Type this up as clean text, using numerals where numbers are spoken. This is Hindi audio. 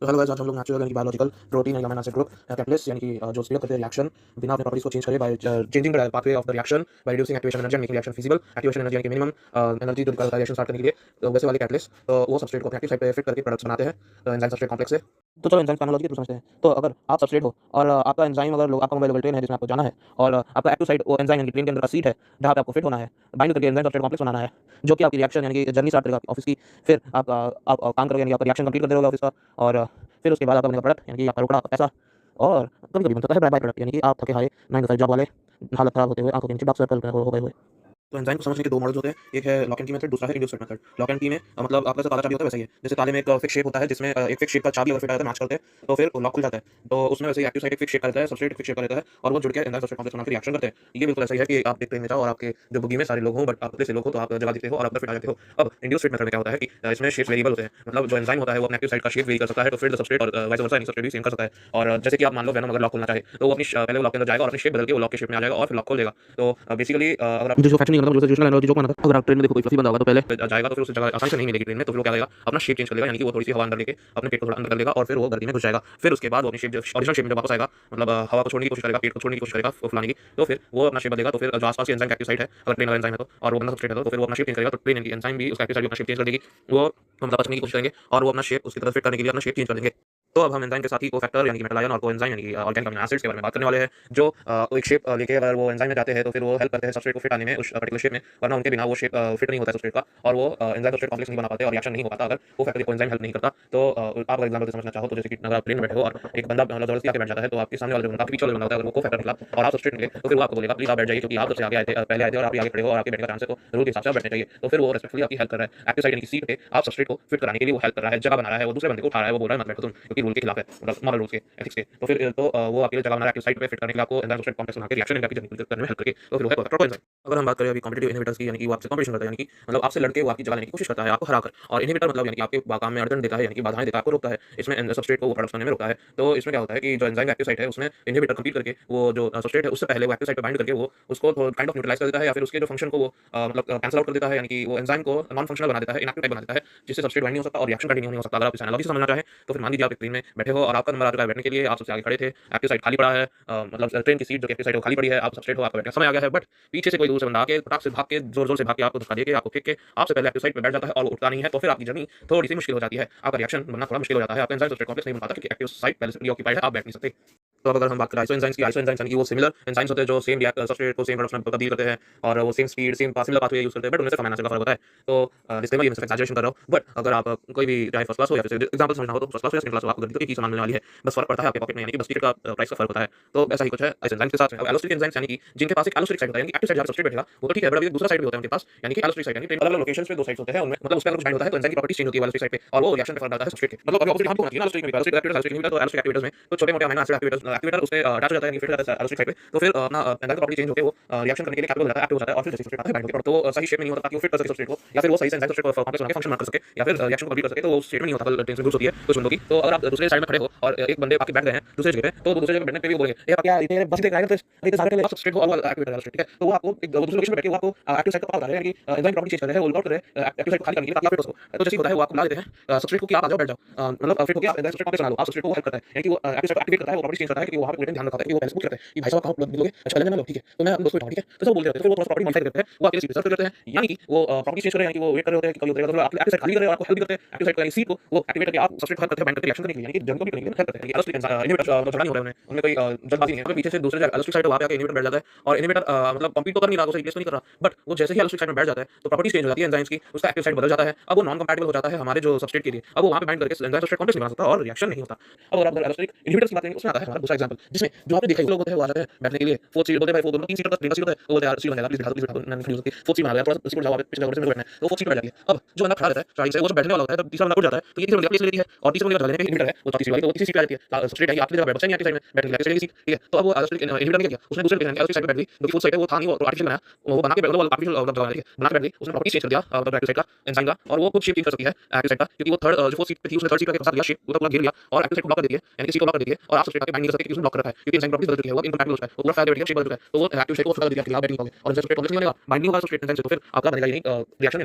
तो हेलो गाइस, आज हम लोग नेचुरल यानी कि बायोलॉजिकल प्रोटीन यानी अमीनो एसिड ग्रुप कैटलिस्ट यानी कि जो स्पीड करते हैं रिएक्शन बिना अपने प्रॉपर्टीज को चेंज करे by changing the pathway of the reaction by reducing activation energy making reaction feasible activation energy यानी कि मिनिमम एनर्जी जो निकालता है रिएक्शन स्टार्ट करने के लिए। तो वैसे वाले कैटलिस्ट तो वो सबस्ट्रेट को अपने एक्टिव साइट पे फिट करके प्रोडक्ट्स बनाते हैं एंजाइम सबस्ट्रेट कॉम्प्लेक्स से। तो चलो एंजाइम पैनोलॉजी के थ्रू समझते हैं। तो अगर आप सबस्ट्रेट हो और आपका एंजाइम अगर आपका मोबाइल ट्रेन है जिसमें आपको जाना है और आपका एक्टिव साइट वो एंजाइम यानी ट्रेन के अंदर का सीट है जहाँ पे आपको फिट होना है, बाइंड करके एंजाइम सबस्ट्रेट कॉम्प्लेक्स बनाना है जो कि आपकी रिएक्शन यानी कि जर्नी स्टार्ट करेगा ऑफिस की। फिर आप काम करोगे यानी आपका रिएक्शन कंप्लीट कर देगा ऑफिस का। और फिर उसके बाद आपका बनेगा प्रोडक्ट यानी कि आपका रोकड़ा आपका पैसा। और कभी-कभी बनता है बाय प्रोडक्ट यानी कि आप थके हारे 9 टू 5 जॉब वाले, हालत खराब होते हुए, आँखों के नीचे डार्क सर्कल हो गए हुए। तो एंजाइम को समझने के दो मॉडल्स होते हैं। एक है लॉक एंड की मेथड, दूसरा है इंड्यूस्ड मेथड। लॉक एंड की में मतलब आपका जैसे ताला चाबी होता है वैसे ही है। जैसे ताले में एक फिक्स शेप होता है जिसमें एक फिक्स शेप का चाबी अगर फिट आ जाता है मैच करते हैं तो फिर लॉक खुल जाता है। तो उसमें वैसे ही एक्टिव साइट एक फिक्स शेप का रहता है, सबस्ट्रेट एक फिक्स शेप का रहता है और वो जुड़ के एंजाइम सबस्ट्रेट कॉम्प्लेक्स बना के रिएक्शन करते हैं। ये बिल्कुल ऐसा ही है कि आप एक ट्रेन में जाओ और आपके जो बोगी में सारे लोग हों बट आप पतले से लोग हो तो आप जगह देखते हो और आप अंदर फिट आ जाते हो। अब इंड्यूस्ड मेथड में क्या होता है कि इसमें शेप वेरिएबल होते हैं। मतलब जो एंजाइम होता है वो अपने एक्टिव साइट का शेप वेरी कर सकता है तो फिर द सबस्ट्रेट और वाइस वर्सा सबस्ट्रेट भी सेम कर सकता है। और जैसे कि आप मान लो वेनम अगर लॉक खोलना चाहे तो वो अपनी पहले वो लॉक के अंदर जाएगा और अपनी शेप बदल के वो लॉक के शेप में आ जाएगा और फिर लॉक खोल देगा। तो बेसिकली अगर आप जो फैक्शन नहीं करता सिचुएशनल एनालॉजी जो बना था, अगर आप ट्रेन में देखो कोई फ्लफी बंदा होगा तो पहले जाएगा तो फिर उसे जगह आसानी से नहीं मिलेगी ट्रेन में, तो फिर वो क्या करेगा अपना शेप चेंज कर लेगा यानी कि वो थोड़ी सी हवा अंदर लेके अपने पेट को थोड़ा अंदर कर लेगा और फिर वो गर्दन में घुस जाएगा। फिर उसके बाद वो अपनी शेप ओरिजिनल शेप में जब वापस आएगा मतलब हवा को छोड़ने की कोशिश करेगा, पेट को छोड़ने की कोशिश करेगा फुलाने की, तो फिर वो अपना शेप बदलेगा। तो फिर जो आसपास की एंजाइम एक्टिव साइट है अगर ट्रेन वाला एंजाइम है तो और वो बंदा सबस्ट्रेट है तो फिर वो अपना शेप चेंज करेगा। तो ट्रेन की एंजाइम भी उसका एक्टिव साइट भी अपना शेप चेंज कर देगी। वो हम वापस करने की कोशिश करेंगे और वो अपना शेप उसकी तरफ फिट करने के लिए अपना शेप चेंज कर देंगे। तो अब हम एंजाइम के साथ ही कोफैक्टर यानी कि मेटल आयन और कोएंजाइम यानी कि ऑर्गेनिक अमीनो एसिड्स के बारे में बात करने वाले हैं जो एक शेप लेके अगर वो एंजाइम में जाते हैं तो फिर वो हेल्प करते हैं सबस्ट्रेट को फिट आने में उस पर्टिकुलर शेप में, वरना उनके बिना वो शेप फिट नहीं होता है सबस्ट्रेट का और वो एंजाइम सबस्ट्रेट कॉम्प्लेक्स नहीं बना पाते और रिएक्शन नहीं हो पाता अगर वो फैक्टर कोएंजाइम हेल्प नहीं करता। तो आप अगर एग्जांपल समझना चाहो तो जैसे कि अगर आप प्लेन में बैठे हो और एक बंदा मतलब जबरदस्ती आके बैठ जाता है तो आपके सामने वाले बंदा आपके पीछे वाले बंदा होता है अगर वो कोफैक्टर निकला और आप सबस्ट्रेट निकले तो फिर वो आपको बोलेगा प्लीज आप बैठ जाइए क्योंकि आप सबसे आगे आए थे पहले आए थे और आप आगे खड़े हो और आपके बैठने का चांस है तो रूल के हिसाब से आप बैठने चाहिए। तो फिर वो रेस्पेक्टफुली आपकी हेल्प कर रहा है एक्टिव साइड यानी कि सीट पे आप सबस्ट्रेट को फिट कराने के लिए वो हेल्प कर रहा है, जगह बना रहा है, वो दूसरे बंदे को उठा रहा है, वो बोल रहा है मत बैठो तुम क्योंकि रूल के खिलाफ है मतलब मॉरल रूल्स के एथिक्स के। तो फिर तो वो आपके लिए जगह बना रहा है एक्टिव साइट पे फिट करने के लिए आपको एंजाइम सबस्ट्रेट कॉम्प्लेक्स बना के रिएक्शन एंड जर्नी करने में हेल्प करके तो फिर वो है कोफैक्टर कोएंजाइम। अगर हम बात करें अभी कॉम्पिटिटिव इनहिबिटर्स की यानी कि वो आपसे कॉम्पिटिशन करता है यानी कि मतलब आपसे लड़के वो आपकी जगह लेने की कोशिश करता है आपको हराकर। और इनहिबिटर मतलब यानी कि आपके काम में अड़चन देता है यानी कि बाधाएं देता है, आपको रोकता है। इसमें सबस्ट्रेट को वो प्रोडक्ट बनाने में रोकता है। तो इसमें क्या होता है कि जो एंजाइम एक्टिव साइट है उसमें इनहिबिटर कंप्लीट करके वो जो सबस्ट्रेट है उससे पहले वो एक्टिव साइट पे बाइंड करके वो उसको काइंड ऑफ न्यूट्रलाइज कर देता है या फिर उसके जो फंक्शन को वो मतलब कैंसिल आउट कर देता है यानी कि वो एंजाइम को नॉन फंक्शनल बना देता है, इनएक्टिव टाइप बना देता है जिससे सबस्ट्रेट बाइंड नहीं हो सकता और रिएक्शन कंटिन्यू नहीं हो सकता। अगर आप इस एनालॉजी से समझना चाहें तो फिर मान लीजिए आप एक ट्रेन में बैठे हो और आपका नंबर आ चुका है बैठने के लिए, आप सबसे आगे खड़े थे, एक्टिव साइट खाली पड़ा है मतलब ट्रेन की सीट जो एक्टिव साइट है वो खाली पड़ी है, आप सबस्ट्रेट हो, आपका बैठने का समय आ गया है बट पीछे से कोई दूर से बंदा आके फटाक से भाग के जोर-जोर से भाग के आपको धक्का देके आपको फेंक के आपसे पहले एक्टिव साइट पे बैठ जाता है और वो उठता नहीं है। तो फिर आपकी जर्नी थोड़ी सी मुश्किल हो जाती है, आपका रिएक्शन बनना थोड़ा मुश्किल हो जाता है, आपका एंजाइम सबस्ट्रेट कॉम्प्लेक्स नहीं बन पाता क्योंकि एक्टिव साइट पहले से प्रीऑक्यूपाइड है, आप बैठ नहीं सकते। तो अब अगर हम बात करें आइसोएंजाइम्स की, आइसोएंजाइम्स यानी कि वो सिमिलर एंजाइम्स होते हैं जो सेम सबस्ट्रेट को सेम प्रोडक्ट्स में तब्दील करते हैं और वो same speed same similar pathway use करते हैं बट उनमें सिर्फ अमीनो एसिड का फर्क होता है। तो डिस्क्लेमर ये मैं सिर्फ एग्जैजरेशन कर रहा हूं बट अगर आप कोई भी चाहे फर्स्ट क्लास हो या फिर एग्जांपल समझना हो तो फर्स्ट क्लास हो या सेकंड क्लास हो आपको गणित की सामान मिलने वाली है, बस फर्क पड़ता है आपके पॉकेट में यानी कि बस टिकट का प्राइस का फर्क होता है। तो ऐसा ही कुछ है आइसोएंजाइम्स के साथ में। अब एलोस्टिक एंजाइम्स यानी कि जिनके पास एक एलोस्टिक साइड होता है यानी कि एक्टिव साइड जहां सबस्ट्रेट बैठेगा वो तो ठीक है बट अभी दूसरा साइड भी होता है उनके पास यानी कि एलोस्टिक साइड यानी कि अलग-अलग लोकेशंस पे दो साइड्स होते हैं उनमें मतलब उसका अगर कुछ बाइंड होता है तो एंजाइम की प्रॉपर्टीज चेंज होती है एलोस्टिक साइड पे और वो रिएक्शन पे फर्क डालता है सबस्ट्रेट के। मतलब अभी ऑपोजिट हम होना चाहिए ना एलोस्टिक में एलोस्टिक एक्टिवेटर्स एलोस्टिक इनहिबिटर तो एलोस्टिक एक्टिवेटर्स में तो छोटे-मोटे अमीनो एसिड एक्टिवेटर उससे अटैच हो जाता है यानी फिट हो जाता है एलोस्टिक साइड पे। तो फिर अपना एंजाइम की प्रॉपर्टी चेंज होके वो रिएक्शन करने के लिए कैपेबल हो जाता है, एक्टिव हो जाता है और फिर जैसे सबस्ट्रेट आता है बाइंड होके तो सही शेप में नहीं होता ताकि वो फिट कर सके सबस्ट्रेट को या फिर वो सही से एंजाइम सबस्ट्रेट को कॉम्प्लेक्स बना के फंक्शन ना कर सके या फिर रिएक्शन को कंप्लीट कर सके तो वो स्टेट में नहीं होता बल टेंशन होती है कुछ बंदों की। तो अगर आप दूसरे साइड में खड़े हो और एक बंदे बाकी बैठ गए हैं दूसरे जगह पे तो दूसरे जगह पे बैठने पे भी बोलेंगे ये क्या इतने बस देख रहा है तो इतने सारे के सबस्ट्रेट को और एक्टिवेटर है ठीक है। तो वो आपको एक दूसरे लोकेशन पे बैठ के वो आपको एक्टिव साइड का पता बता रहे हैं कि एंजाइम प्रॉपर्टी चेंज कर रहे हैं, वो लॉक कर रहे हैं एक्टिव साइड को खाली करने के लिए ताकि आप फिट हो सको। तो जैसे होता है वो आपको बुला देते हैं सबस्ट्रेट को कि आप आ जाओ बैठ जाओ मतलब फिट हो गया एंजाइम सबस्ट्रेट कॉम्प्लेक्स बना लो, आप सबस्ट्रेट को हेल्प करता है यानी कि वो एक्टिव साइड को एक्टिवेट करता है, वो प्रॉपर्टी चेंज करता है कि वहां पे ध्यान रखता है कि वो पहले से पूछ करता है कि भाई साहब कहां मिलोगे अच्छा पहले ना लो ठीक है तो मैं दोस्त बैठा ठीक है तो सब बोल रहे होते हैं फिर वो प्रॉपर्टी मॉडिफाई करते हैं वो आपके लिए रिसर्च करते हैं यानी कि वो प्रॉपर्टी चेंज कर रहे हैं यानी कि वो वेट कर रहे होते हैं कि कभी उतरेगा तो एक्टिव साइड खाली कर रहे हैं और आपको हेल्प भी करते हैं एक्टिव साइड को यानी सीट को वो एक्टिवेट करके आप सबस्ट्रेट को हेल्प करते हैं बाइंड करके रिएक्शन करने के लिए यानी कि जंग को भी करने के लिए हेल्प करते हैं। एलोस्टिक इनहिबिटर झगड़ा नहीं हो रहा है उनमें कोई जल्दबाजी नहीं है, पीछे से दूसरे एलोस्टिक साइड वहां पे आके इनहिबिटर बैठ जाता है और इनहिबिटर मतलब कम्पीट तो कर नहीं रहा, उसे रिप्लेस नहीं कर रहा बट वो जैसे ही एलोस्टिक साइड में बैठ जाता है तो प्रॉपर्टीज चेंज हो जाती है एंजाइम्स की, उसका एक्टिव साइड बदल जाता है, अब वो नॉन कंपैटिबल हो जाता है हमारे जो सबस्ट्रेट के लिए, अब वो वहां पे बाइंड करके एंजाइम सबस्ट्रेट कॉम्प्लेक्स नहीं बना सकता और रिएक्शन नहीं होता। अब अगर आप एलोस्टिक इनहिबिटर्स की बात करेंगे उसमें आता है हमारा दूसरा एग्जांपल जिसमें जो आपने देखा ही लोग होते हैं वो आ जाते हैं बैठने के लिए फोर्थ सीट बोलते हैं भाई फोर्थ दोनों तीन सीट का ट्रेन का सीट होता है वो यार सीट बनेगा प्लीज बिठा दो मैं नहीं हो सकती फोर्थ सीट बना दिया थोड़ा सीट जाओ पिछले से मेरे को बैठना है तो फोर्थ सीट बैठ जाती है। अब जो बंदा खड़ा रहता है स्टार्टिंग से वो जब बैठने वाला होता है तब तीसरा बंदा उठ जाता है तो ये तीसरा बंदा प्लेस ले लेती है और तीसरा बंदा लेने के इनहिबिटर है वो चौथी सीट वाली तो वो तीसरी सीट आ जाती है सबस्ट्रेट है आपकी जगह बैठ नहीं आती साइड में बैठने के लिए सीट ठीक है। तो अब वो एलोस्टिक इनहिबिटर ने क्या किया उसने दूसरे एलोस्टिक साइड पे बैठ गई जो कि फोर्थ साइड है वो था नहीं वो आर्टिफिशियल बनाया वो बना के मतलब आर्टिफिशियल ठीक है बना के बैठ गई उसने प्रॉपर्टी चेंज कर दिया एक्टिव साइड का एंजाइम का और वो खुद शेप चेंज कर सकती है एक्टिव साइड का क्योंकि वो थर्ड जो फोर्थ सीट पे थी उसने थर्ड सीट का फंसा दिया शेप पूरा पूरा घेर लिया और एक्टिव साइड को ब्लॉक कर देती है यानी कि सी को ब्लॉक कर देती है और आप सबस्ट्रेट के बाइंड नहीं कर सकते क्योंकि उसने ब्लॉक कर रखा है क्योंकि एंजाइम प्रॉपर्टीज बदल चुकी है वो इनकम्पैटिबल हो चुका है वो पूरा फायर बैठ गया शेप बदल चुका है तो वो एक्टिव साइड को फंसा दिया कि आप बैठ नहीं पाओगे और एंजाइम सबस्ट्रेट कॉम्प्लेक्स नहीं बनेगा बाइंड नहीं होगा सबस्ट्रेट एंजाइम से तो फिर आपका बनेगा ये नहीं रिएक्शन